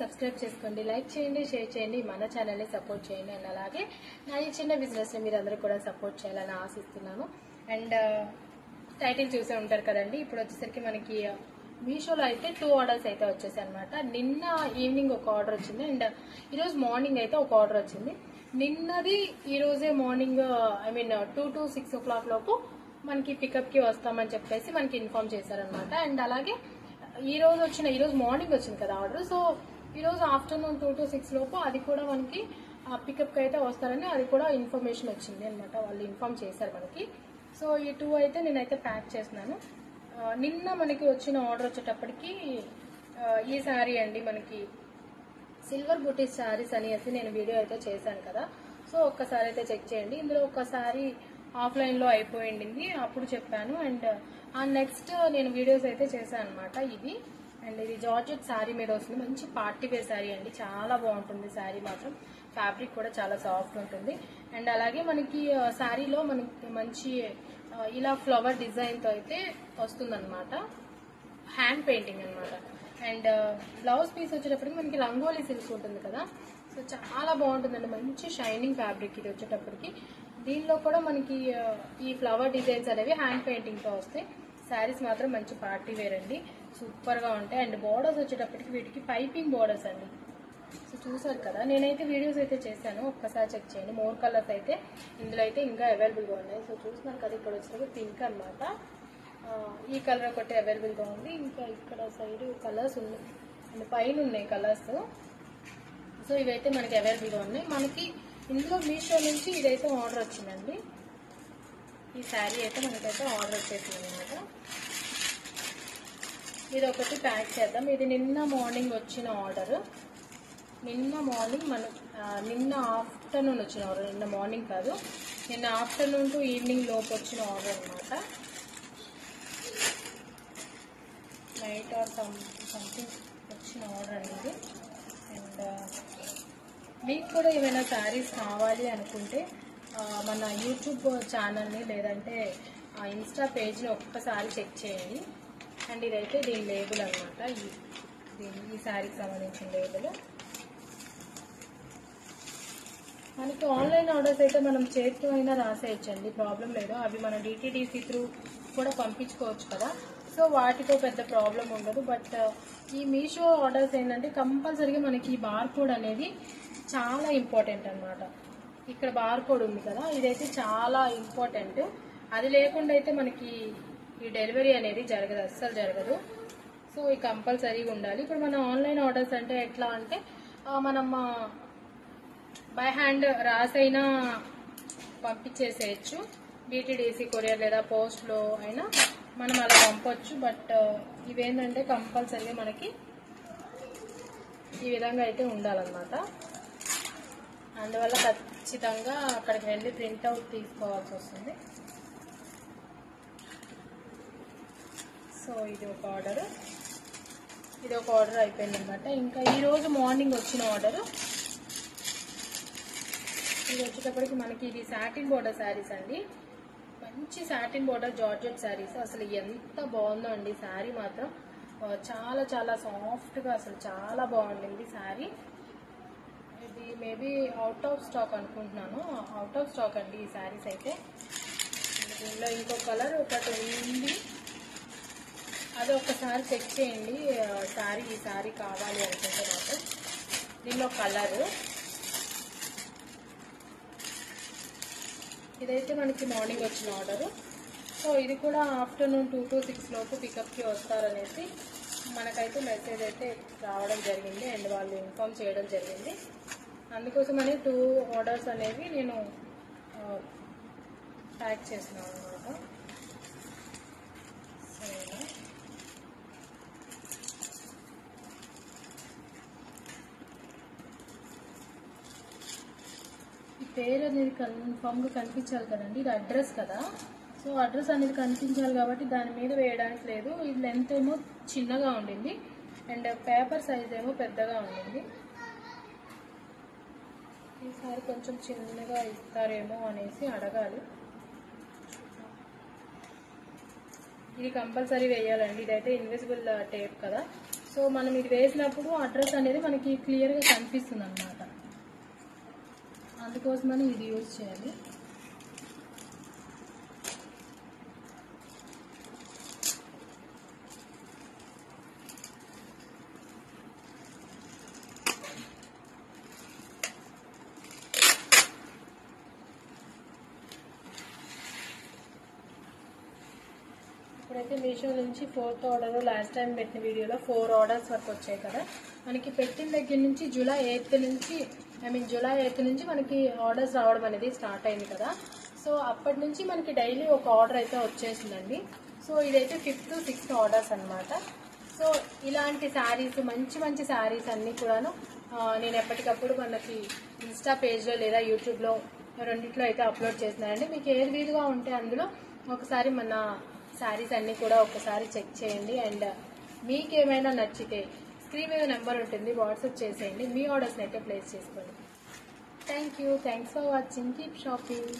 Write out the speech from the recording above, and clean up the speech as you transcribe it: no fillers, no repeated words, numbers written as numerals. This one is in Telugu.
సబ్స్క్రైబ్ చేసుకోండి, లైక్ చేయండి, షేర్ చేయండి, మన ఛానల్ని సపోర్ట్ చేయండి. అండ్ అలాగే నా ఈ చిన్న బిజినెస్ని మీరు అందరూ కూడా సపోర్ట్ చేయాలని ఆశిస్తున్నాను. అండ్ టైటిల్ చూసే ఉంటారు కదండి. ఇప్పుడు వచ్చేసరికి మనకి మీషోలో అయితే 2 ఆర్డర్స్ అయితే వచ్చేసాయి అనమాట. నిన్న ఈవినింగ్ ఒక ఆర్డర్ వచ్చింది అండ్ ఈరోజు మార్నింగ్ అయితే ఒక ఆర్డర్ వచ్చింది. నిన్నది ఈరోజే మార్నింగ్ 2 to 6 o'clock లోపు మనకి పికప్కి వస్తామని చెప్పేసి మనకి ఇన్ఫార్మ్ చేశారనమాట. అండ్ అలాగే ఈరోజు మార్నింగ్ వచ్చింది కదా ఆర్డర్. సో ఈరోజు ఆఫ్టర్నూన్ 2 to 6 లోపు అది కూడా మనకి పికప్కి అయితే వస్తారని అది కూడా ఇన్ఫర్మేషన్ వచ్చింది అనమాట. వాళ్ళు ఇన్ఫార్మ్ చేశారు మనకి. సో ఈ 2 అయితే నేనైతే ప్యాక్ చేస్తున్నాను. నిన్న మనకి వచ్చిన ఆర్డర్ వచ్చేటప్పటికి ఈ శారీ అండి, మనకి సిల్వర్ బూటీస్ శారీస్ అనేసి నేను వీడియో అయితే చేశాను కదా. సో ఒక్కసారి అయితే చెక్ చేయండి. ఇందులో ఒక్కసారి ఆఫ్లైన్లో అయిపోయింది, అప్పుడు చెప్పాను. అండ్ నెక్స్ట్ నేను వీడియోస్ అయితే చేశాను అనమాట. ఇది అండ్ ఇది జార్జెట్ శారీ మీద వస్తుంది. మంచి పార్టీ వేర్ శారీ అండి, చాలా బాగుంటుంది శారీ మాత్రం. ఫ్యాబ్రిక్ కూడా చాలా సాఫ్ట్ ఉంటుంది. అండ్ అలాగే మనకి శారీలో మనకి మంచి ఇలా ఫ్లవర్ డిజైన్తో అయితే వస్తుందన్నమాట. హ్యాండ్ పెయింటింగ్ అనమాట. అండ్ బ్లౌజ్ పీస్ వచ్చేటప్పటికి మనకి రంగోలీ సిల్క్ ఉంటుంది కదా. సో చాలా బాగుంటుందండి, మంచి షైనింగ్ ఫ్యాబ్రిక్ ఇది వచ్చేటప్పటికి. దీనిలో కూడా మనకి ఈ ఫ్లవర్ డిజైన్స్ అనేవి హ్యాండ్ పెయింటింగ్తో వస్తాయి. శారీస్ మాత్రం మంచి పార్టీ వేర్ అండి, సూపర్గా ఉంటాయి. అండ్ బోర్డర్స్ వచ్చేటప్పటికి వీటికి పైపింగ్ బోర్డర్స్ అండి. సో చూసారు కదా, నేనైతే వీడియోస్ అయితే చేశాను, ఒక్కసారి చెక్ చేయండి. 4 కలర్స్ అయితే ఇందులో అయితే ఇంకా అవైలబుల్గా ఉన్నాయి. సో చూస్తున్నారు కదా, ఇక్కడ వచ్చేటప్పుడు పింక్ అనమాట. ఈ కలర్ ఒకటి అవైలబుల్గా ఉంది, ఇంకా ఇక్కడ సైడ్ కలర్స్ ఉన్నాయి అండ్ పైన ఉన్నాయి కలర్స్. సో ఇవైతే మనకి అవైలబుల్గా ఉన్నాయి. మనకి ఇందులో మీషో నుంచి ఇదైతే ఆర్డర్ వచ్చిందండి. ఈ శారీ అయితే మనకైతే ఆర్డర్ వచ్చేసింది అనమాట. ఇది ఒకటి ప్యాక్ చేద్దాం. ఇది నిన్న మార్నింగ్ వచ్చిన ఆర్డర్. నిన్న ఆఫ్టర్నూన్ వచ్చిన ఆర్డర్, నిన్న మార్నింగ్ కాదు, నిన్న ఆఫ్టర్నూన్ టు ఈవినింగ్ లోపు వచ్చిన ఆర్డర్ అనమాట. నైట్ ఆర్ సంథింగ్ వచ్చిన ఆర్డర్ అనేది. అండ్ మీకు కూడా ఏమైనా శారీస్ కావాలి అనుకుంటే మన యూట్యూబ్ ఛానల్ని లేదంటే ఇన్స్టా పేజ్ని ఒక్కసారి చెక్ చేయండి. అండ్ ఇదైతే దీని లేబుల్ అనమాట, ఈ శారీకి సంబంధించిన లేబుల్. మనకి ఆన్లైన్ ఆర్డర్స్ అయితే మనం చేతితో అయినా రాసేయచ్చండి, ప్రాబ్లం లేదు. అవి మన డిటిడిసి త్రూ కూడా పంపించుకోవచ్చు కదా. సో వాటితో పెద్ద ప్రాబ్లం ఉండదు. బట్ ఈ మీషో ఆర్డర్స్ ఏంటంటే కంపల్సరీగా మనకి ఈ బార్ కోడ్ అనేది చాలా ఇంపార్టెంట్ అనమాట. ఇక్కడ బార్ కోడ్ ఉంది కదా, ఇదైతే చాలా ఇంపార్టెంట్. అది లేకుండా అయితే మనకి ఈ డెలివరీ అనేది జరగదు, అస్సలు జరగదు. సో ఇది కంపల్సరీగా ఉండాలి. ఇప్పుడు మన ఆన్లైన్ ఆర్డర్స్ అంటే ఎట్లా అంటే మనం బై హ్యాండ్ రాసైనా పంపించేసేయచ్చు, డిటిడిసి కొరియర్ లేదా పోస్ట్లో అయినా మనం అలా పంపొచ్చు. బట్ ఇవేంటంటే కంపల్సరీగా మనకి ఈ విధంగా అయితే ఉండాలన్నమాట. అందువల్ల ఖచ్చితంగా అక్కడికి వెళ్ళి ప్రింట్అవుట్ తీసుకోవాల్సి వస్తుంది. సో ఇది ఒక ఆర్డర్ అయిపోయింది అనమాట. ఇంకా ఈరోజు మార్నింగ్ వచ్చిన ఆర్డర్ ఇది వచ్చేటప్పటికి మనకి ఇది సాటిన్ బోర్డర్ శారీస్ అండి. మంచి సాటిన్ బోర్డర్ జార్జెట్ శారీస్. అసలు ఎంత బాగుందో అండి శారీ మాత్రం, చాలా చాలా సాఫ్ట్గా, అసలు చాలా బాగుండింది శారీ. ఇది మేబీ అవుట్ ఆఫ్ స్టాక్ అనుకుంటున్నాను, అవుట్ ఆఫ్ స్టాక్ అండి ఈ శారీస్ అయితే. దీనిలో ఇంకో కలర్ ఒకటి ఉంది, అది ఒకసారి చెక్ చేయండి. ఈ శారీ కావాలి అనుకుంటే మాత్రం. దీనిలో కలర్ ఇదైతే మనకి మార్నింగ్ వచ్చిన ఆర్డరు. సో ఇది కూడా ఆఫ్టర్నూన్ 2 to 6 లోపు పికప్కి వస్తారనేసి మనకైతే మెసేజ్ అయితే రావడం జరిగింది అండ్ వాళ్ళు ఇన్ఫార్మ్ చేయడం జరిగింది. అందుకోసమని 2 ఆర్డర్స్ అనేవి నేను ప్యాక్ చేస్తున్నాను అనమాట. పేరు అనేది కన్ఫామ్గా కనిపించాలి కదండి, ఇది అడ్రస్ కదా. సో అడ్రస్ అనేది కనిపించాలి కాబట్టి దాని మీద వేయడానికి లేదు. ఇది లెంత్ ఏమో చిన్నగా ఉండింది అండ్ పేపర్ సైజ్ ఏమో పెద్దగా ఉండింది. ఈసారి కొంచెం చిన్నగా ఇస్తారేమో అనేసి అడగాలి. ఇది కంపల్సరీ వేయాలండి, ఇదైతే ఇన్విజిబుల్ టేప్ కదా. సో సో మనం ఇది వేసినప్పుడు అడ్రస్ అనేది మనకి క్లియర్గా కనిపిస్తుంది అన్నమాట. అందుకోసమని ఇది యూజ్ చేయాలి. ఇప్పుడైతే మీషో నుంచి 4th ఆర్డర్, లాస్ట్ టైం పెట్టిన వీడియోలో 4 ఆర్డర్స్ వరకు వచ్చాయి కదా. మనకి పెట్టిన దగ్గర నుంచి జూలై 8th నుంచి మనకి ఆర్డర్స్ రావడం అనేది స్టార్ట్ అయింది కదా. సో అప్పటి నుంచి మనకి డైలీ ఒక ఆర్డర్ అయితే వచ్చేసిందండి. సో ఇదైతే 5th, 6th ఆర్డర్స్ అనమాట. సో ఇలాంటి శారీస్, మంచి మంచి శారీస్ అన్నీ కూడాను నేను ఎప్పటికప్పుడు మనకి ఇన్స్టా పేజ్లో లేదా యూట్యూబ్లో రెండిట్లో అయితే అప్లోడ్ చేస్తున్నానండి. మీకు ఏది వీలుగా ఉంటే అందులో ఒకసారి మన శారీస్ అన్నీ కూడా ఒకసారి చెక్ చేయండి. అండ్ మీకేమైనా నచ్చితే స్క్రీన్ మీద నెంబర్ ఉంటుంది, వాట్సాప్ చేసేయండి. మీ ఆర్డర్స్ని అయితే ప్లేస్ చేసుకోండి. Thanks for watching. Keep shopping.